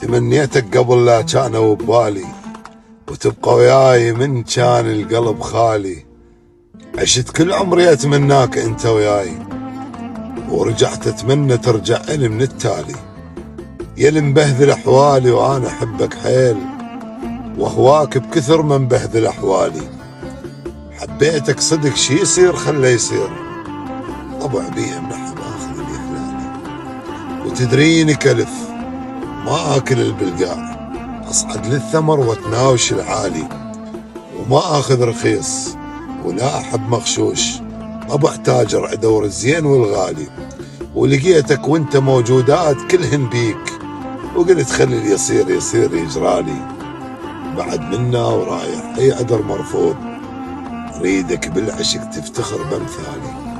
تمنيتك قبل لا كانوا ببالي، وتبقى وياي من كان القلب خالي. عشت كل عمري اتمناك انت وياي، ورجعت اتمنى ترجع لي من التالي. يلي مبهذل احوالي وانا احبك حيل، واهواك بكثر من بهذل احوالي. حبيتك صدق، شي يصير خله يصير، طبع بيه منحب اخذ اللي حلالي. وتدريني كلف ما اكل البلقاع، اصعد للثمر واتناوش العالي. وما اخذ رخيص ولا احب مغشوش، طبع تاجر ادور الزين والغالي. ولقيتك وانت موجودات كلهن بيك، وقلت خلي اللي يصير يصير يجرالي. بعد منا ورايح اي عذر مرفوض، اريدك بالعشق تفتخر بامثالي.